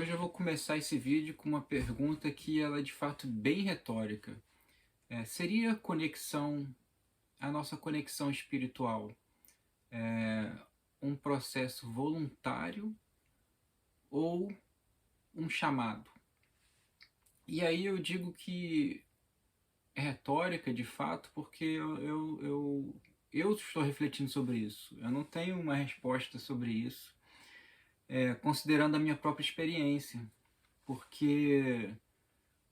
Hoje eu vou começar esse vídeo com uma pergunta que ela é de fato bem retórica. Seria a nossa conexão espiritual, é, um processo voluntário ou um chamado? E aí eu digo que é retórica de fato porque eu estou refletindo sobre isso. Eu não tenho uma resposta sobre isso, considerando a minha própria experiência, porque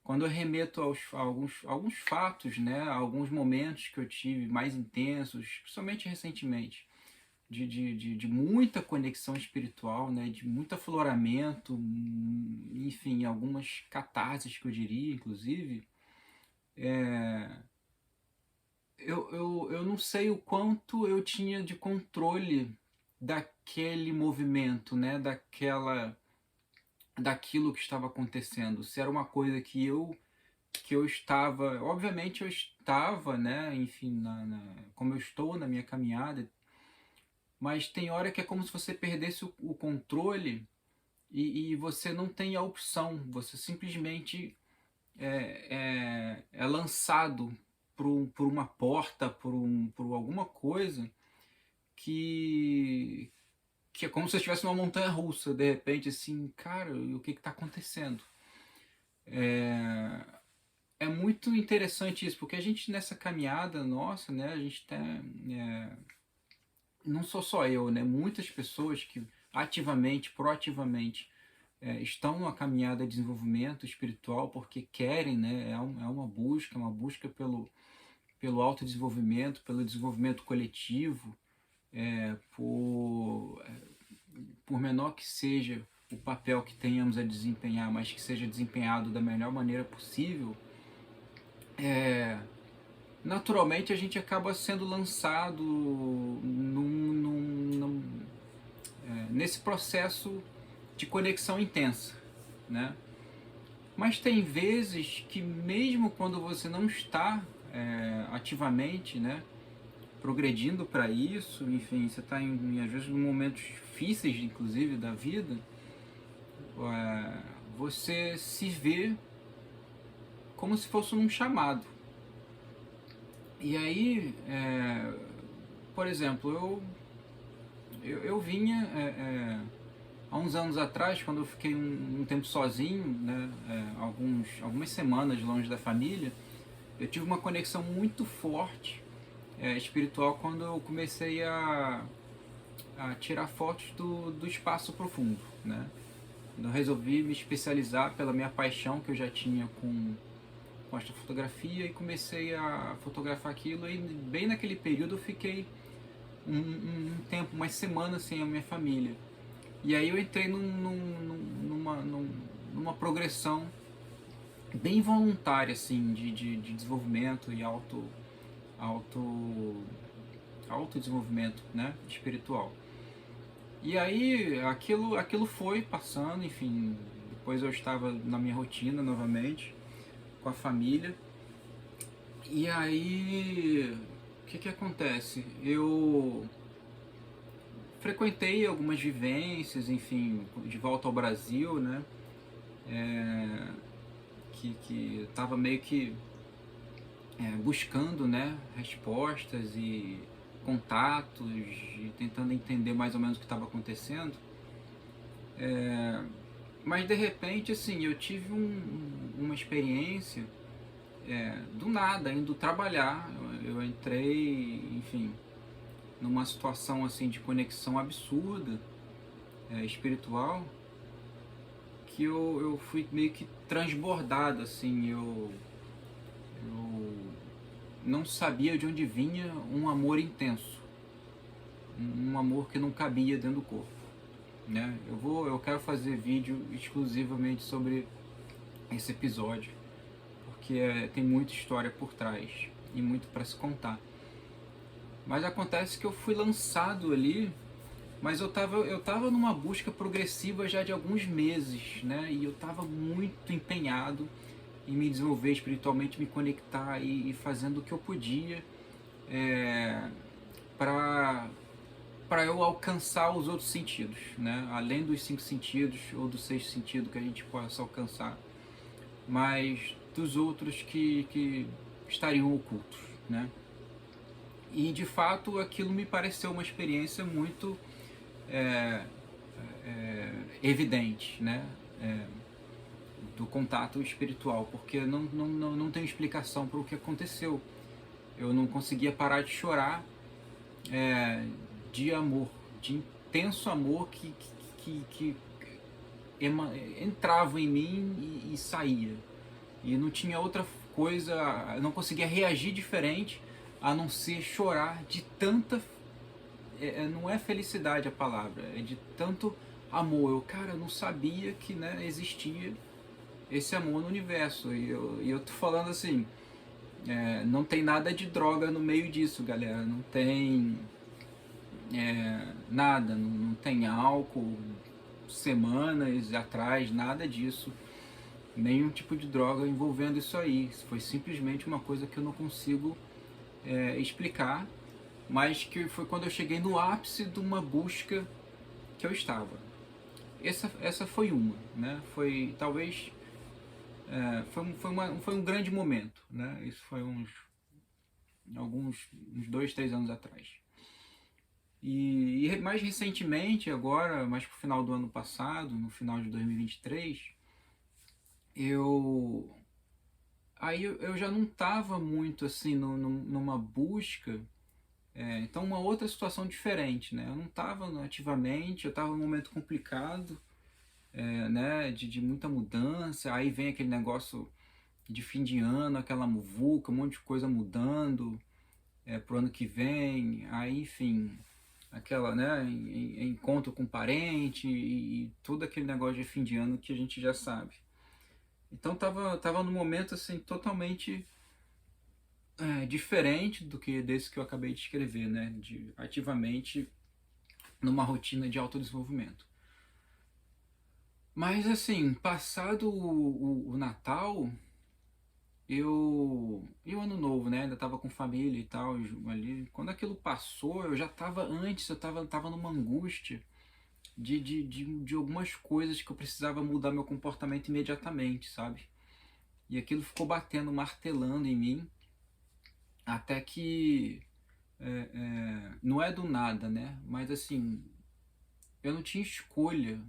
quando eu remeto a alguns fatos, né, a alguns momentos que eu tive mais intensos, principalmente recentemente, de muita conexão espiritual, né, de muito afloramento, enfim, algumas catarses que eu diria, inclusive, eu não sei o quanto eu tinha de controle daquele movimento, né, daquilo que estava acontecendo. Se era uma coisa que eu estava, obviamente eu estava, né, enfim, como eu estou na minha caminhada, mas tem hora que é como se você perdesse o controle e você não tem a opção, você simplesmente é lançado por uma porta, por alguma coisa que, que é como se você estivesse numa montanha russa, de repente, assim, cara, o que está acontecendo? É muito interessante isso, porque a gente nessa caminhada nossa, né, a gente tem, não sou só eu, né, muitas pessoas que ativamente, proativamente estão numa caminhada de desenvolvimento espiritual porque querem, né, é uma busca pelo autodesenvolvimento, pelo desenvolvimento coletivo, por menor que seja o papel que tenhamos a desempenhar, mas que seja desempenhado da melhor maneira possível, naturalmente a gente acaba sendo lançado nesse processo de conexão intensa, né? Mas tem vezes que mesmo quando você não está ativamente, né, progredindo para isso, enfim, você está às vezes em momentos difíceis, inclusive da vida, você se vê como se fosse um chamado. E aí, por exemplo, eu vinha há uns anos atrás, quando eu fiquei um tempo sozinho, né, algumas semanas longe da família, eu tive uma conexão muito forte espiritual quando eu comecei a tirar fotos do espaço profundo, né? Eu resolvi me especializar pela minha paixão que eu já tinha com astrofotografia e comecei a fotografar aquilo, e bem naquele período eu fiquei um tempo, umas semanas sem a minha família. E aí eu entrei numa progressão bem voluntária, assim, de desenvolvimento e auto, autodesenvolvimento, né, espiritual. E aí aquilo foi passando, enfim, depois eu estava na minha rotina novamente, com a família. E aí, o que acontece? Eu frequentei algumas vivências, enfim, de volta ao Brasil, né? Que estava meio que buscando, né, respostas e contatos e tentando entender mais ou menos o que estava acontecendo. Mas de repente, assim, eu tive uma experiência do nada, indo trabalhar. Eu entrei, enfim, numa situação assim de conexão absurda, espiritual, que eu fui meio que transbordado, assim, eu não sabia de onde vinha um amor intenso, um amor que não cabia dentro do corpo, né? Eu quero fazer vídeo exclusivamente sobre esse episódio, porque tem muita história por trás e muito para se contar. Mas acontece que eu fui lançado ali, mas eu tava numa busca progressiva já de alguns meses, né? E eu tava muito empenhado em me desenvolver espiritualmente, me conectar e fazendo o que eu podia para para eu alcançar os outros sentidos, né? Além dos 5 sentidos ou do sexto sentido que a gente possa alcançar, mas dos outros que estariam ocultos, né? E de fato aquilo me pareceu uma experiência muito é, evidente, né? Do contato espiritual, porque não tem explicação para o que aconteceu. Eu não conseguia parar de chorar de amor, de intenso amor que entrava em mim e saía. E não tinha outra coisa, eu não conseguia reagir diferente a não ser chorar de tanta. Não é felicidade a palavra, é de tanto amor. Cara, eu não sabia que, né, existia esse amor no universo. E eu tô falando assim, não tem nada de droga no meio disso, galera. Não tem nada, não tem álcool, semanas atrás, nada disso. Nenhum tipo de droga envolvendo isso aí. Foi simplesmente uma coisa que eu não consigo explicar, mas que foi quando eu cheguei no ápice de uma busca que eu estava. Essa foi uma, né? Foi talvez foi um grande momento, né? Isso foi uns 2, 3 anos atrás. E mais recentemente, agora, mais pro final do ano passado, no final de 2023, eu eu já não estava muito assim numa busca, então uma outra situação diferente, né? Eu não estava ativamente, eu estava num momento complicado, né? De muita mudança, aí vem aquele negócio de fim de ano, aquela muvuca, um monte de coisa mudando pro ano que vem, aí enfim, aquela, né, encontro com parente e todo aquele negócio de fim de ano que a gente já sabe. Então tava num momento assim totalmente diferente do que desse que eu acabei de escrever, né, de ativamente numa rotina de autodesenvolvimento. Mas assim, passado o Natal, e o Ano Novo, né? Ainda tava com família e tal ali. Quando aquilo passou, eu já tava antes, eu tava numa angústia de algumas coisas que eu precisava mudar meu comportamento imediatamente, sabe? E aquilo ficou batendo, martelando em mim, até que não é do nada, né? Mas assim, eu não tinha escolha.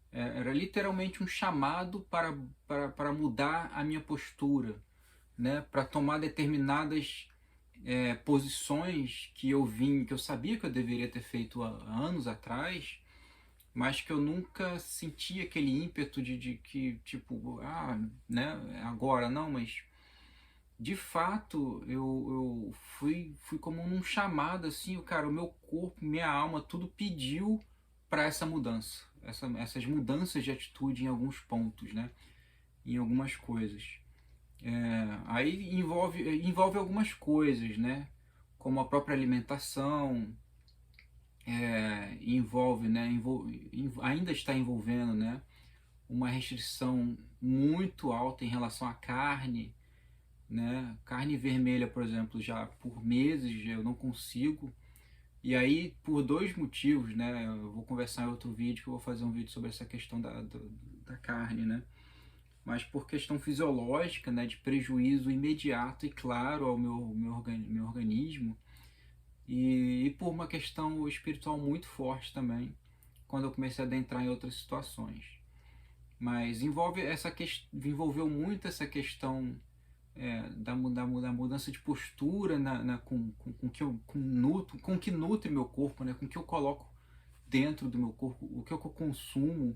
Era literalmente um chamado para mudar a minha postura, né? Para tomar determinadas posições que eu sabia que eu deveria ter feito há anos atrás, mas que eu nunca senti aquele ímpeto de que, tipo, né, agora não, mas de fato eu fui como num chamado assim, cara, o meu corpo, minha alma, tudo pediu para essa mudança, essas mudanças de atitude em alguns pontos, né, em algumas coisas. Aí envolve algumas coisas, né, como a própria alimentação, envolve, né, ainda está envolvendo, né, uma restrição muito alta em relação à carne, né, carne vermelha, por exemplo, já por meses eu não consigo, e aí por dois motivos, né, eu vou conversar em outro vídeo, que eu vou fazer um vídeo sobre essa questão da carne, né, mas por questão fisiológica, né, de prejuízo imediato e claro ao meu organismo, e por uma questão espiritual muito forte também, quando eu comecei a adentrar em outras situações. Mas envolveu muito essa questão da mudança de postura com que nutre meu corpo, né, com o que eu coloco dentro do meu corpo, o que eu consumo,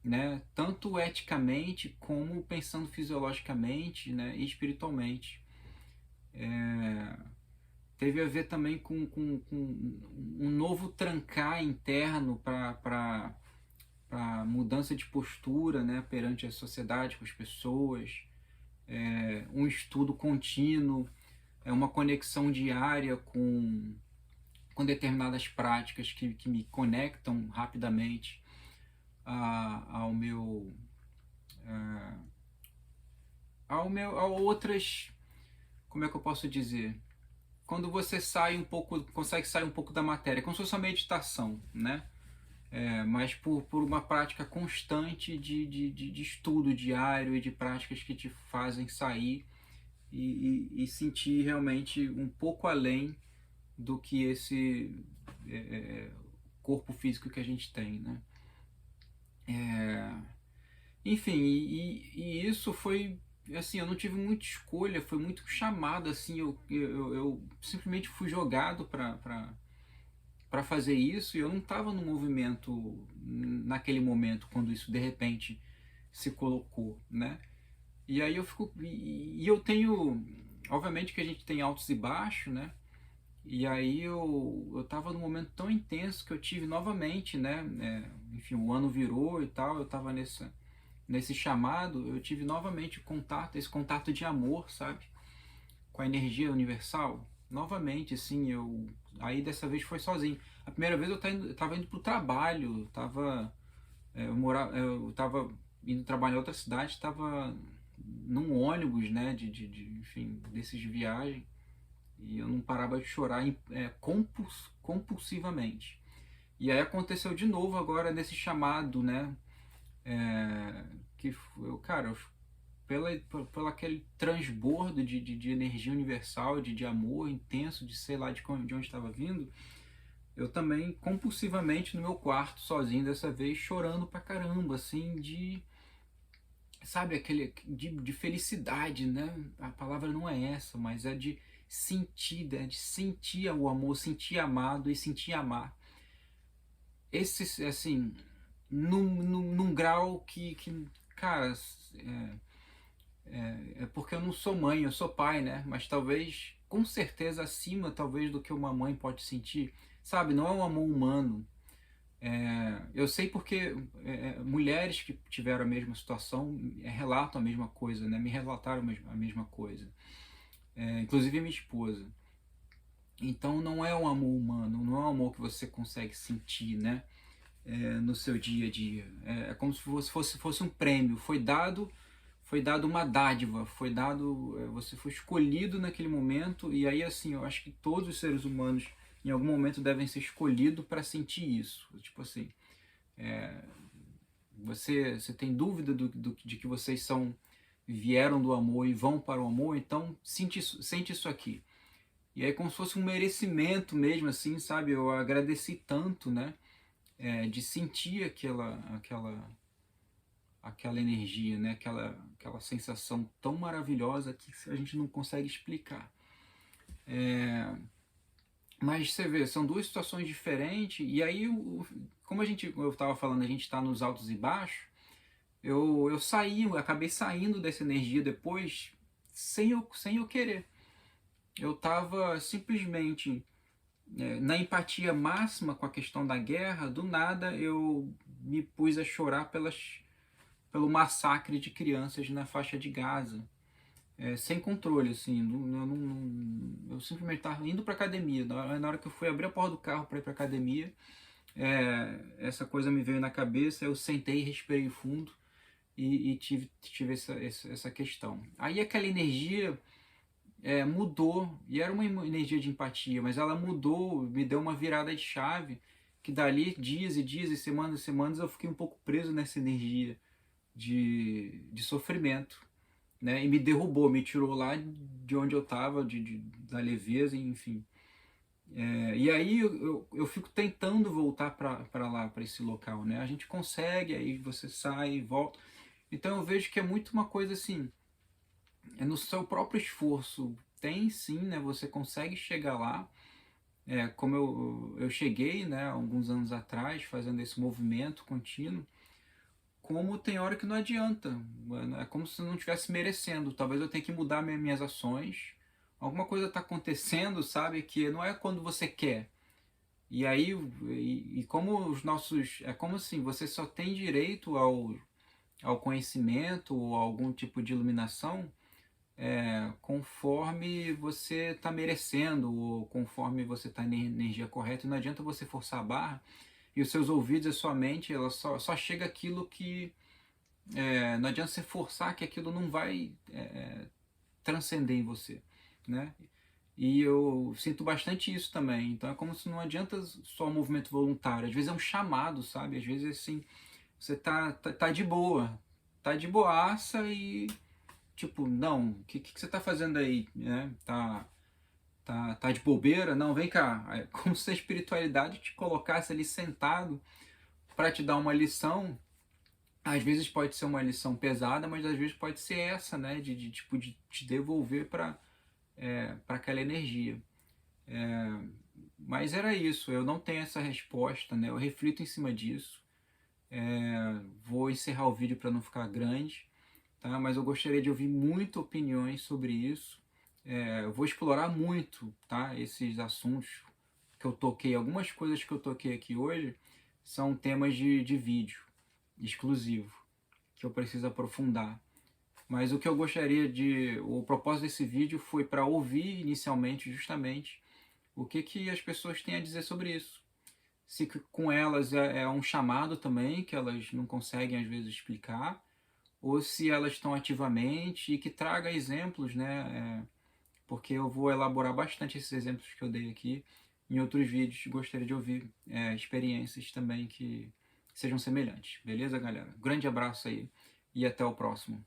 né, tanto eticamente como pensando fisiologicamente, né, e espiritualmente. Teve a ver também com um novo trancar interno para mudança de postura, né, perante a sociedade, com as pessoas, um estudo contínuo, uma conexão diária com determinadas práticas que me conectam rapidamente ao meu a outras, como é que eu posso dizer, quando você sai um pouco, consegue sair um pouco da matéria, como se fosse uma meditação, né? Mas por uma prática constante de estudo diário e de práticas que te fazem sair e sentir realmente um pouco além do que esse corpo físico que a gente tem, né? Enfim, e isso foi assim, eu não tive muita escolha, foi muito chamado assim, eu simplesmente fui jogado para fazer isso e eu não estava no movimento naquele momento quando isso de repente se colocou, né? E aí eu fico e eu tenho, obviamente que a gente tem altos e baixos, né? E aí eu estava num momento tão intenso que eu tive novamente, né? Enfim, o ano virou e tal, eu estava nesse chamado, eu tive novamente contato, esse contato de amor, sabe? Com a energia universal. Novamente, assim, aí dessa vez foi sozinho. A primeira vez eu tava indo pro trabalho, eu tava indo trabalhar em outra cidade, tava num ônibus, né, enfim, desses de viagem, e eu não parava de chorar compulsivamente. E aí aconteceu de novo agora nesse chamado, né, que eu, cara, pelo aquele transbordo de energia universal, de amor intenso, de sei lá de onde estava vindo, eu também compulsivamente no meu quarto, sozinho dessa vez, chorando pra caramba, assim, sabe, de felicidade, né? A palavra não é essa, mas é de sentir, né? De sentir o amor, sentir amado e sentir amar. Esse, assim, num grau que cara, é porque eu não sou mãe, eu sou pai, né? Mas talvez, com certeza, acima talvez do que uma mãe pode sentir. Sabe, não é um amor humano. Eu sei porque mulheres que tiveram a mesma situação relatam a mesma coisa, né? Me relataram a mesma coisa. Inclusive minha esposa. Então não é um amor humano, não é um amor que você consegue sentir, né? No seu dia a dia. É como se fosse um prêmio. Foi dado uma dádiva, você foi escolhido naquele momento, e aí assim, eu acho que todos os seres humanos em algum momento devem ser escolhidos para sentir isso. Tipo assim, você tem dúvida de que vocês vieram do amor e vão para o amor, então sente isso aqui. E aí como se fosse um merecimento mesmo, assim, sabe? Eu agradeci tanto, né? De sentir aquela energia, né? Aquela sensação tão maravilhosa que a gente não consegue explicar. Mas você vê, são duas situações diferentes, e aí, como eu estava falando, a gente está nos altos e baixos, eu acabei saindo dessa energia depois, sem eu querer. Eu estava simplesmente na empatia máxima com a questão da guerra, do nada eu me pus a chorar pelo massacre de crianças na faixa de Gaza, sem controle, assim, eu simplesmente estava indo para academia, na hora que eu fui abrir a porta do carro para ir para academia, essa coisa me veio na cabeça, eu sentei, respirei fundo e tive essa questão. Aí aquela energia mudou, e era uma energia de empatia, mas ela mudou, me deu uma virada de chave, que dali dias e dias e semanas eu fiquei um pouco preso nessa energia de sofrimento, né? E me derrubou, me tirou lá de onde eu estava, da leveza, enfim. E aí eu fico tentando voltar para lá, para esse local, né? A gente consegue, aí você sai e volta. Então eu vejo que é muito uma coisa assim, no seu próprio esforço. Tem sim, né? Você consegue chegar lá. Como eu cheguei, né, alguns anos atrás, fazendo esse movimento contínuo, como tem hora que não adianta. É como se não estivesse merecendo. Talvez eu tenha que mudar minhas ações. Alguma coisa está acontecendo, sabe? Que não é quando você quer. E aí, como os nossos. É como assim, você só tem direito ao conhecimento ou a algum tipo de iluminação conforme você está merecendo, ou conforme você está na energia correta. E não adianta você forçar a barra e os seus ouvidos e a sua mente, ela só chega aquilo que não adianta você forçar, que aquilo não vai transcender em você, né? E eu sinto bastante isso também. Então é como se não adianta só o movimento voluntário. Às vezes é um chamado, sabe? Às vezes assim, você tá de boa, tá de boaça e tipo, não, o que você tá fazendo aí, né? Tá de bobeira? Não, vem cá. É como se a espiritualidade te colocasse ali sentado para te dar uma lição. Às vezes pode ser uma lição pesada, mas às vezes pode ser essa, né? Tipo, de te devolver para aquela energia. Mas era isso, eu não tenho essa resposta, né? Eu reflito em cima disso. Vou encerrar o vídeo para não ficar grande, tá? Mas eu gostaria de ouvir muito opiniões sobre isso. Eu vou explorar muito, tá? Esses assuntos que eu toquei, algumas coisas que eu toquei aqui hoje são temas de vídeo exclusivo, que eu preciso aprofundar. Mas o que eu gostaria de. O propósito desse vídeo foi para ouvir inicialmente, justamente, o que as pessoas têm a dizer sobre isso. Se com elas é um chamado também, que elas não conseguem às vezes explicar, ou se elas estão ativamente e que traga exemplos, né? Porque eu vou elaborar bastante esses exemplos que eu dei aqui em outros vídeos. Gostaria de ouvir experiências também que sejam semelhantes. Beleza, galera? Grande abraço aí e até o próximo.